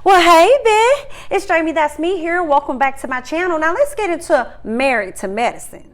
Well, hey, babe. It's Jamie, that's me here. Welcome back to my channel. Now, let's get into Married to Medicine.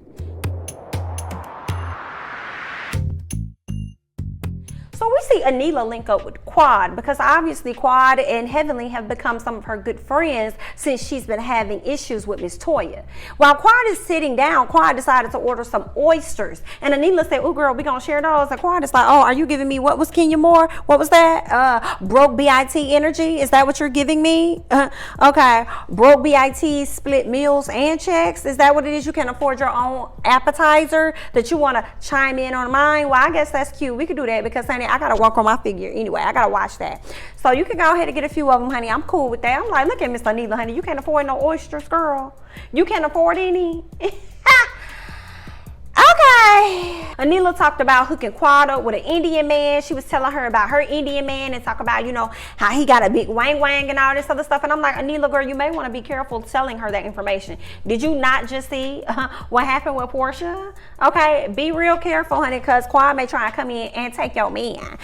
So we see Anila link up with Quad because obviously Quad and Heavenly have become some of her good friends since she's been having issues with Miss Toya. While Quad is sitting down, Quad decided to order some oysters. And Anila said, oh girl, we gonna share those. And Quad is like, oh, are you giving me, what was Kenya Moore? What was that? Broke BIT energy? Is that what you're giving me? Okay. Broke BIT, split meals and checks? Is that what it is? You can afford your own appetizer that you want to chime in on mine? Well, I guess that's cute. We could do that because, honey, I gotta work on my figure anyway. I gotta watch that. So you can go ahead and get a few of them, honey. I'm cool with that. I'm like, look at Miss Anila, honey. You can't afford no oysters, girl. You can't afford any. Okay. Anila talked about hooking Quad up with an Indian man. She was telling her about her Indian man and talk about, you know, how he got a big wang wang and all this other stuff. And I'm like, Anila, girl, you may want to be careful telling her that information. Did you not just see what happened with Portia? Okay, be real careful, honey, because Quad may try to come in and take your man.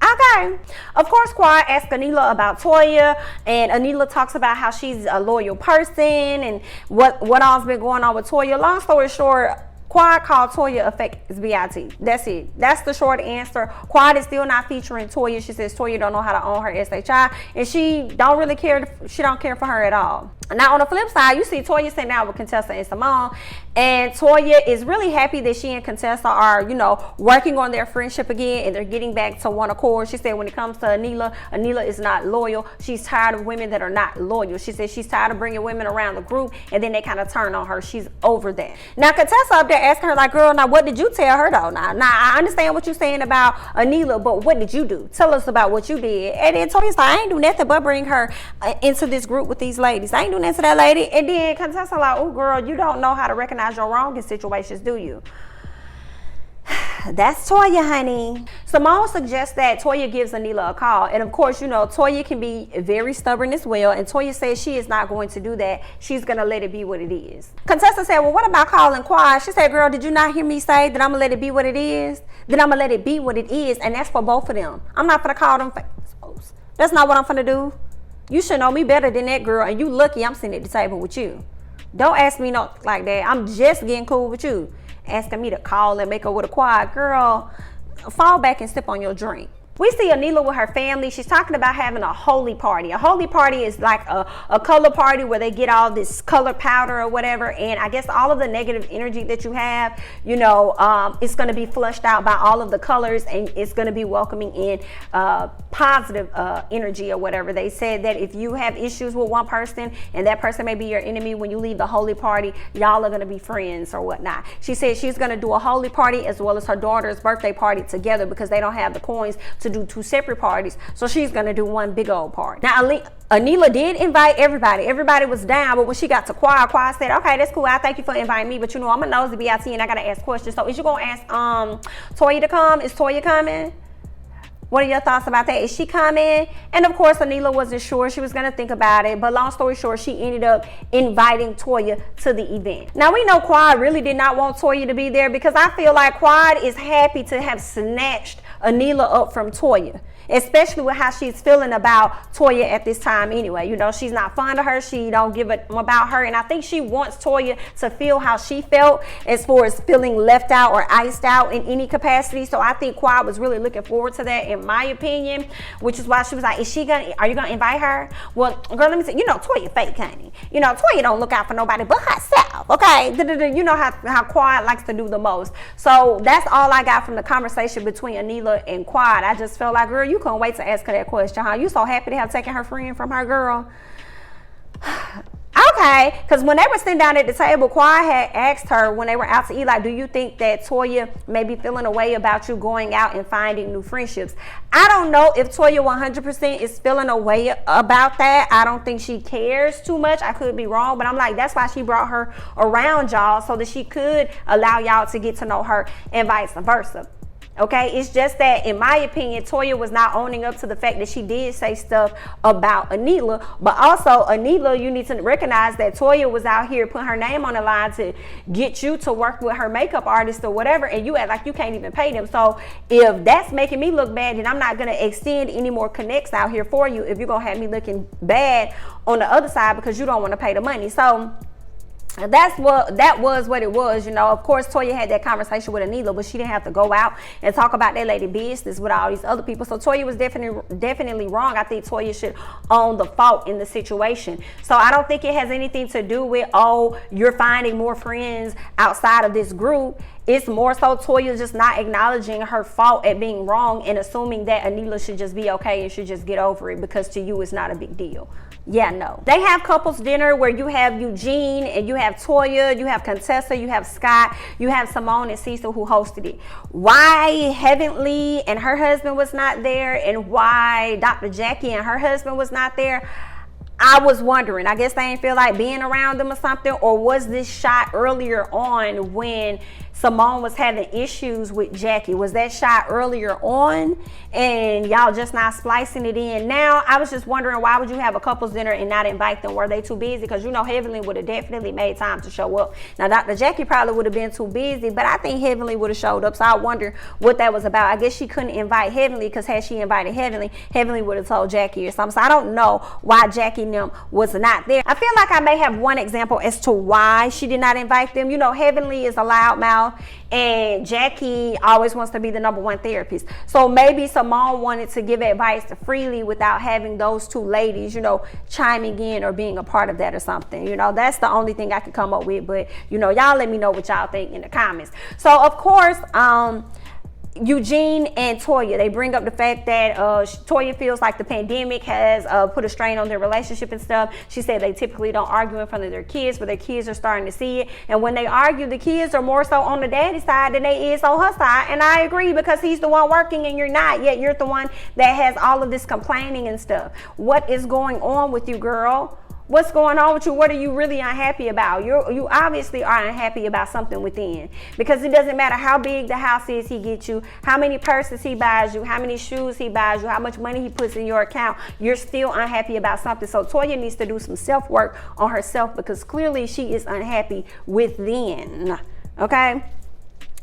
Okay. Of course, Quad asked Anila about Toya, and Anila talks about how she's a loyal person and what all's been going on with Toya. Long story short, Quad called Toya a fake BIT. That's it. That's the short answer. Quad is still not featuring Toya. She says Toya don't know how to own her SHI, and she don't really care. She don't care for her at all. Now, on the flip side, you see Toya sitting down with Contessa and Simone, and Toya is really happy that she and Contessa are, you know, working on their friendship again, and they're getting back to one accord. She said when it comes to Anila, Anila is not loyal. She's tired of women that are not loyal. She said she's tired of bringing women around the group, and then they kind of turn on her. She's over that. Now, Contessa up there asking her, like, girl, now what did you tell her, though? Now I understand what you're saying about Anila, but what did you do? Tell us about what you did. And then Toya's like, I ain't do nothing but bring her into this group with these ladies. I ain't do nothing to that lady. And then Contessa like, oh girl, you don't know how to recognize your wrong in situations, do you? That's Toya, honey. Simone suggests that Toya gives Anila a call. And of course, you know, Toya can be very stubborn as well. And Toya says she is not going to do that. She's going to let it be what it is. Contessa said, well, what about calling Quad? She said, girl, did you not hear me say that I'm going to let it be what it is? Then I'm going to let it be what it is. And that's for both of them. I'm not going to call them folks. That's not what I'm going to do. You should know me better than that, girl. And you lucky I'm sitting at the table with you. Don't ask me no like that. I'm just getting cool with you. Asking me to call and make her with a Quad. Girl, fall back and sip on your drink. We see Anila with her family. She's talking about having a holy party. A holy party is like a color party where they get all this color powder or whatever. And I guess all of the negative energy that you have, you know, it's going to be flushed out by all of the colors, and it's going to be welcoming in positive energy or whatever. They said that if you have issues with one person and that person may be your enemy, when you leave the holy party, y'all are going to be friends or whatnot. She said she's going to do a holy party as well as her daughter's birthday party together because they don't have the coins to do two separate parties, so she's gonna do one big old party. Now Anila did invite everybody was down, but when she got to Quad said, okay, that's cool, I thank you for inviting me, but you know I'm a nosy BIT and I gotta ask questions. So is you gonna ask Toya to come? Is Toya coming? What are your thoughts about that? Is she coming? And of course, Anila wasn't sure. She was going to think about it. But long story short, she ended up inviting Toya to the event. Now, we know Quad really did not want Toya to be there because I feel like Quad is happy to have snatched Anila up from Toya, especially with how she's feeling about Toya at this time anyway. You know, she's not fond of her. She don't give a about her. And I think she wants Toya to feel how she felt as far as feeling left out or iced out in any capacity. So I think Quad was really looking forward to that, in my opinion, which is why she was like, are you gonna invite her? Well, girl, let me say, you know, Toya fake, honey. You know, Toya don't look out for nobody but herself, okay? You know how Quad likes to do the most. So that's all I got from the conversation between Anila and Quad. I just felt like, girl, you couldn't wait to ask her that question, huh? You so happy to have taken her friend from her, girl. Okay, because when they were sitting down at the table, Quad had asked her when they were out to eat, like, do you think that Toya may be feeling a way about you going out and finding new friendships? I don't know if Toya 100% is feeling a way about that. I don't think she cares too much. I could be wrong, but I'm like, that's why she brought her around y'all, so that she could allow y'all to get to know her and vice versa. Okay, it's just that, in my opinion, Toya was not owning up to the fact that she did say stuff about Anila. But also, Anila, you need to recognize that Toya was out here putting her name on the line to get you to work with her makeup artist or whatever, and you act like you can't even pay them. So if that's making me look bad, then I'm not going to extend any more connects out here for you if you're going to have me looking bad on the other side because you don't want to pay the money. So that was what it was. Of course, Toya had that conversation with Anila, but she didn't have to go out and talk about that lady business with all these other people. So Toya was definitely wrong. I think Toya should own the fault in the situation. So I don't think it has anything to do with, oh, you're finding more friends outside of this group. It's more so Toya just not acknowledging her fault at being wrong and assuming that Anila should just be okay and should just get over it because to you it's not a big deal. Yeah, no. They have couples dinner where you have Eugene and you have Toya, you have Contessa, you have Scott, you have Simone and Cecil who hosted it. Why Heavenly and her husband was not there and why Dr. Jackie and her husband was not there, I was wondering. I guess they didn't feel like being around them or something, or was this shot earlier on when Simone was having issues with Jackie? Was that shot earlier on and y'all just not splicing it in now? I was just wondering, why would you have a couple's dinner and not invite them? Were they too busy? Because Heavenly would have definitely made time to show up. Now Dr. Jackie probably would have been too busy, but I think Heavenly would have showed up. So I wonder what that was about. I guess she couldn't invite Heavenly because had she invited Heavenly, Heavenly would have told Jackie or something. So I don't know why Jackie and them was not there. I feel like I may have one example as to why she did not invite them. Heavenly is a loudmouth and Jackie always wants to be the number one therapist. So maybe Simone wanted to give advice freely without having those two ladies, chiming in or being a part of that or something. That's the only thing I can come up with. But, y'all let me know what y'all think in the comments. So, of course, Eugene and Toya, they bring up the fact that Toya feels like the pandemic has put a strain on their relationship and stuff. She said they typically don't argue in front of their kids, but their kids are starting to see it. And when they argue, the kids are more so on the daddy side than they is on her side. And I agree, because he's the one working and you're not, yet you're the one that has all of this complaining and stuff. What is going on with you, girl? What's going on with you? What are you really unhappy about? You obviously are unhappy about something within, because it doesn't matter how big the house is he gets you, how many purses he buys you, how many shoes he buys you, how much money he puts in your account. You're still unhappy about something. So Toya needs to do some self-work on herself, because clearly she is unhappy within. Okay?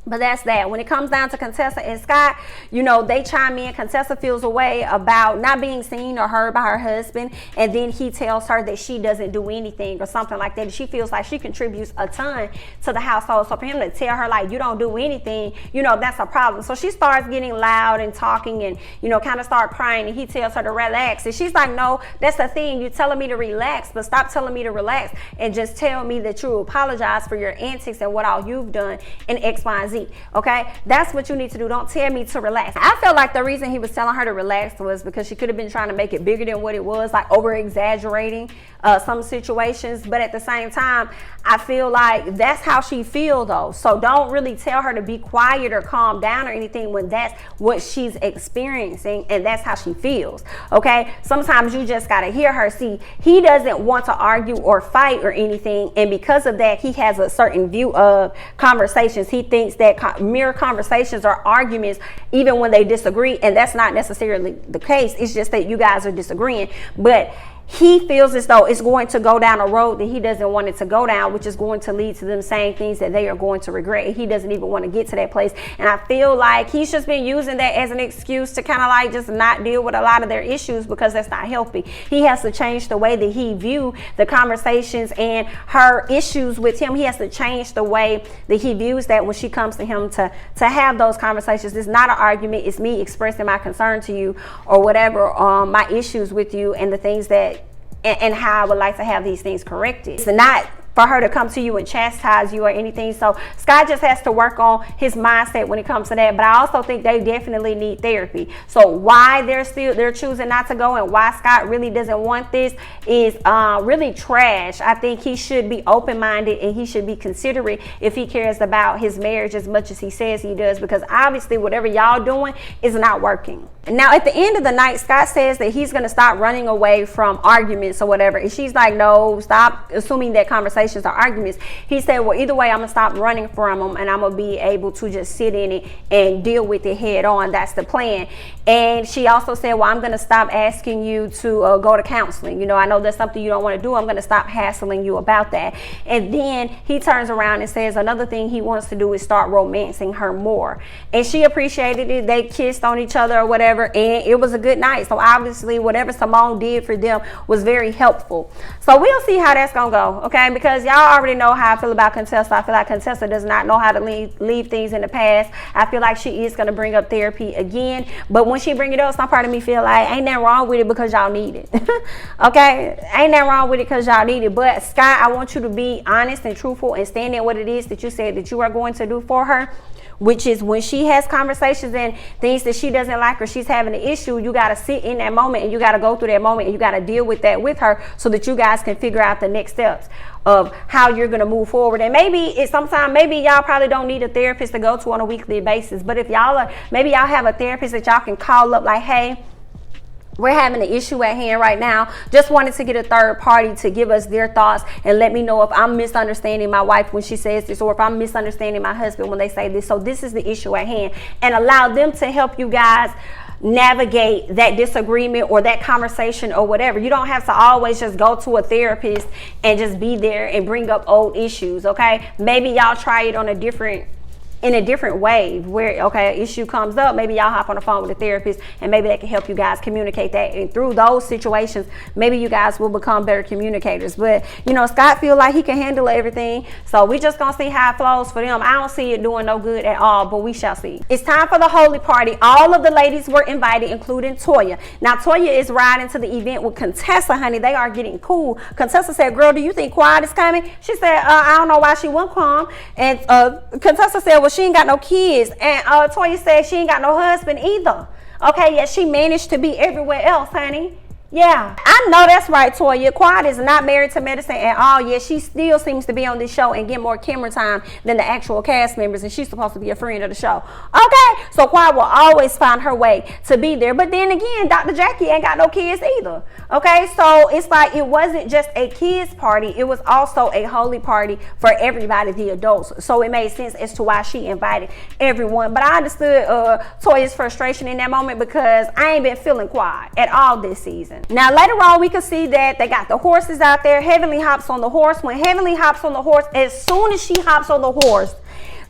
But that's that. When it comes down to Contessa and Scott, they chime in. Contessa feels a way about not being seen or heard by her husband. And then he tells her that she doesn't do anything or something like that. She feels like she contributes a ton to the household. So for him to tell her, like, you don't do anything, that's a problem. So she starts getting loud and talking and, kind of start crying. And he tells her to relax. And she's like, no, that's the thing. You're telling me to relax, but stop telling me to relax and just tell me that you apologize for your antics and what all you've done in X, Y, and Z. Okay, that's what you need to do. Don't tell me to relax. I felt like the reason he was telling her to relax was because she could have been trying to make it bigger than what it was, like over exaggerating some situations. But at the same time, I feel like that's how she feels though. So don't really tell her to be quiet or calm down or anything when that's what she's experiencing and that's how she feels. Okay, sometimes you just got to hear her. See, he doesn't want to argue or fight or anything, and because of that, he has a certain view of conversations. He thinks that mere conversations are arguments even when they disagree, and that's not necessarily the case. It's just that you guys are disagreeing, but he feels as though it's going to go down a road that he doesn't want it to go down, which is going to lead to them saying things that they are going to regret. And he doesn't even want to get to that place. And I feel like he's just been using that as an excuse to kind of like just not deal with a lot of their issues, because that's not helping. He has to change the way that he views the conversations and her issues with him. He has to change the way that he views that when she comes to him to have those conversations. It's not an argument. It's me expressing my concern to you or whatever, my issues with you and the things that and how I would like to have these things corrected. It's not for her to come to you and chastise you or anything. So Scott just has to work on his mindset when it comes to that. But I also think they definitely need therapy. So why they're choosing not to go and why Scott really doesn't want this is really trash. I think he should be open-minded and he should be considerate if he cares about his marriage as much as he says he does, because obviously whatever y'all doing is not working. Now at the end of the night, Scott says that he's going to stop running away from arguments or whatever. And she's like, no, stop assuming that conversation escalations or arguments, he said, well, either way, I'm gonna stop running from them and I'm gonna be able to just sit in it and deal with it head on. That's the plan. And she also said, well, I'm gonna stop asking you to go to counseling. You know, I know that's something you don't want to do. I'm gonna stop hassling you about that. And then he turns around and says another thing he wants to do is start romancing her more. And she appreciated it. They kissed on each other or whatever, and it was a good night. So obviously whatever Simone did for them was very helpful. So we'll see how that's gonna go, okay? Because y'all already know how I feel about Contessa. I feel like Contessa does not know how to leave things in the past. I feel like she is gonna bring up therapy again, but when she bring it up, some part of me feel like ain't nothing wrong with it because y'all need it. Okay, ain't nothing wrong with it because y'all need it. But Scott, I want you to be honest and truthful and stand in what it is that you said that you are going to do for her, which is when she has conversations and things that she doesn't like or she's having an issue, you got to sit in that moment and you got to go through that moment and you got to deal with that with her so that you guys can figure out the next steps of how you're going to move forward. And maybe maybe y'all probably don't need a therapist to go to on a weekly basis, but if maybe y'all have a therapist that y'all can call up like, hey, we're having an issue at hand right now. Just wanted to get a third party to give us their thoughts and let me know if I'm misunderstanding my wife when she says this, or if I'm misunderstanding my husband when they say this. So this is the issue at hand, and allow them to help you guys navigate that disagreement or that conversation or whatever. You don't have to always just go to a therapist and just be there and bring up old issues, okay? Maybe y'all try it on in a different way where, okay, an issue comes up, maybe y'all hop on the phone with a therapist and maybe they can help you guys communicate that. And through those situations, maybe you guys will become better communicators. But, you know, Scott feel like he can handle everything. So we just gonna see how it flows for them. I don't see it doing no good at all, but we shall see. It's time for the holy party. All of the ladies were invited, including Toya. Now, Toya is riding to the event with Contessa, honey. They are getting cool. Contessa said, girl, do you think Quiet is coming? She said, I don't know why she won't come. And Contessa said, well, she ain't got no kids. And Toya said she ain't got no husband either. Okay, yeah, she managed to be everywhere else, honey. Yeah, I know that's right, Toya. Quiet is not married to medicine at all. Yeah, she still seems to be on this show and get more camera time than the actual cast members, and she's supposed to be a friend of the show. Okay, so Quiet will always find her way to be there. But then again, Dr. Jackie ain't got no kids either. Okay, so it's like it wasn't just a kids party. It was also a holy party for everybody, the adults. So it made sense as to why she invited everyone. But I understood Toya's frustration in that moment because I ain't been feeling Quiet at all this season. Now later on we can see that they got the horses out there. Heavenly hops on the horse. When Heavenly hops on the horse, as soon as she hops on the horse,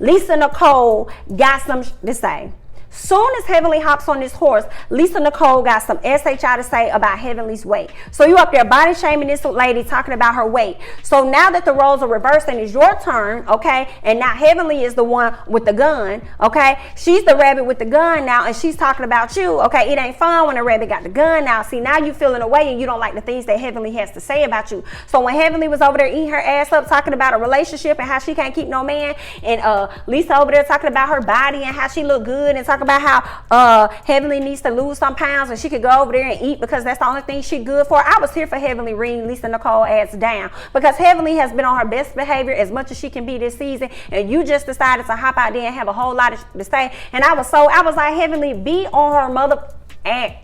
Lisa Nicole got some to say. Soon as Heavenly hops on this horse, Lisa Nicole got some SHI to say about Heavenly's weight. So you up there body shaming this lady, talking about her weight. So now that the roles are reversed and it's your turn, okay, and now Heavenly is the one with the gun, okay, she's the rabbit with the gun now, and she's talking about you, okay. It ain't fun when a rabbit got the gun now. See, now you feeling away and you don't like the things that Heavenly has to say about you. So when Heavenly was over there eating her ass up, talking about a relationship and how she can't keep no man, and Lisa over there talking about her body and how she look good and talking about how Heavenly needs to lose some pounds and she could go over there and eat because that's the only thing she good for. I was here for Heavenly reading Lisa Nicole ass down because Heavenly has been on her best behavior as much as she can be this season, and you just decided to hop out there and have a whole lot to say. And I was like, Heavenly, be on her mother ass.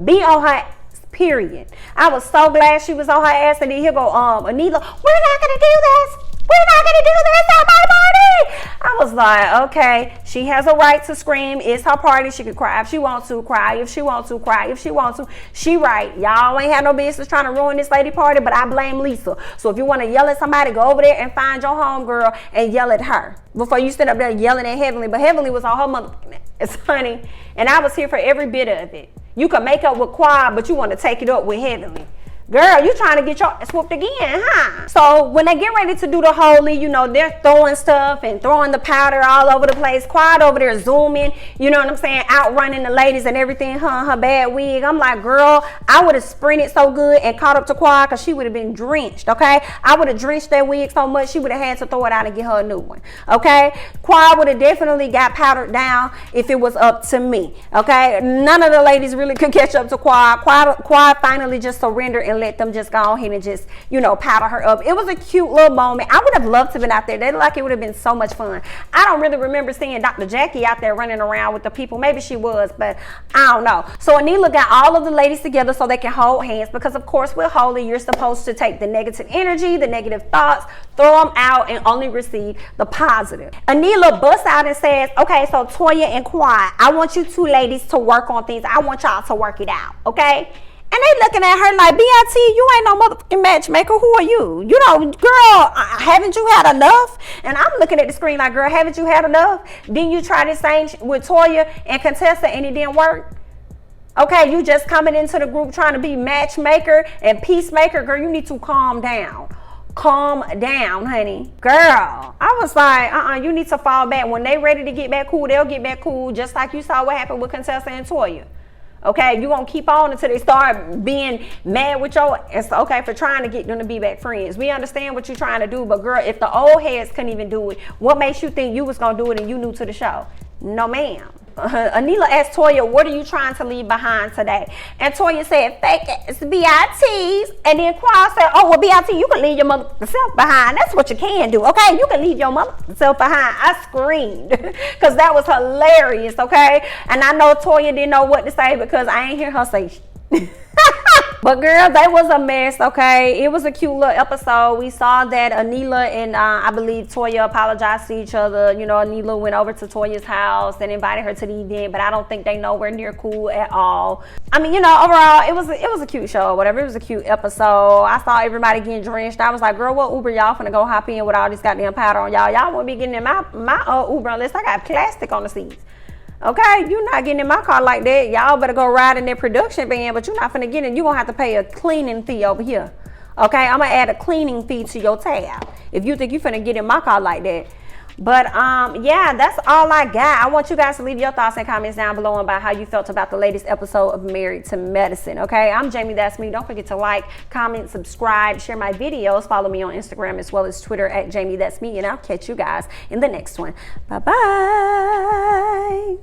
Be on her ass, period. I was so glad she was on her ass. And then here go Anila, we're not gonna do this. We're not gonna do this on my party. I was like, okay, she has a right to scream. It's her party. She can cry if she wants to, cry if she wants to, cry if she wants to. She right. Y'all ain't had no business trying to ruin this lady party, but I blame Lisa. So if you want to yell at somebody, go over there and find your homegirl and yell at her before you sit up there yelling at Heavenly. But Heavenly was on her mother. It's funny. And I was here for every bit of it. You can make up with Quad, but you want to take it up with Heavenly. Girl, you trying to get your ass whooped again, huh? So when they get ready to do the holy, you know, they're throwing stuff and throwing the powder all over the place. Quad over there zooming, you know what I'm saying, outrunning the ladies and everything, her bad wig. I'm like, girl, I would have sprinted so good and caught up to Quad because she would have been drenched, okay? I would have drenched that wig so much she would have had to throw it out and get her a new one, okay? Quad would have definitely got powdered down if it was up to me, okay? None of the ladies really could catch up to Quad. Quad finally just surrendered and let them just go ahead and just, you know, powder her up. It was a cute little moment. I would have loved to have been out there. They look like it would have been so much fun. I don't really remember seeing Dr. Jackie out there running around with the people. Maybe she was, but I don't know. So Anila got all of the ladies together so they can hold hands, because of course with holy, you're supposed to take the negative energy, the negative thoughts, throw them out and only receive the positive. Anila busts out and says, okay, so Toya and Quan, I want you two ladies to work on things. I want y'all to work it out, okay? And they looking at her like, BIT, you ain't no motherfucking matchmaker. Who are you? You know, girl, haven't you had enough? And I'm looking at the screen like, girl, haven't you had enough? Didn't you try this same with Toya and Contessa and it didn't work? Okay, you just coming into the group trying to be matchmaker and peacemaker. Girl, you need to calm down. Calm down, honey. Girl, I was like, you need to fall back. When they ready to get back cool, they'll get back cool, just like you saw what happened with Contessa and Toya. Okay, you gonna keep on until they start being mad with your, it's okay for trying to get them to be back friends. We understand what you're trying to do, but girl, if the old heads couldn't even do it, what makes you think you was gonna do it and you new to the show? No, ma'am. Anila asked Toya, what are you trying to leave behind today? And Toya said, fake ass BITs. And then Quan said, oh, well, BIT, you can leave your mother self behind. That's what you can do, okay? You can leave your mother self behind. I screamed because that was hilarious, okay? And I know Toya didn't know what to say because I ain't hear her say But girl, that was a mess, okay? It was a cute little episode. We saw that Anila and I believe Toya apologized to each other. You know, Anila went over to Toya's house and invited her to the event, but I don't think they nowhere near cool at all. I mean, you know, overall, it was a cute show or whatever. It was a cute episode. I saw everybody getting drenched. I was like, girl, what Uber y'all finna go hop in with all this goddamn powder on y'all? Y'all won't be getting in my Uber unless I got plastic on the seats. Okay, you're not getting in my car like that. Y'all better go ride in their production van, but you're not finna get in. You're gonna have to pay a cleaning fee over here. Okay, I'm gonna add a cleaning fee to your tab if you think you're finna get in my car like that. But yeah, that's all I got. I want you guys to leave your thoughts and comments down below about how you felt about the latest episode of Married to Medicine. Okay, I'm Jamie, that's me. Don't forget to like, comment, subscribe, share my videos, follow me on Instagram as well as Twitter at Jamie, that's me, and I'll catch you guys in the next one. Bye bye.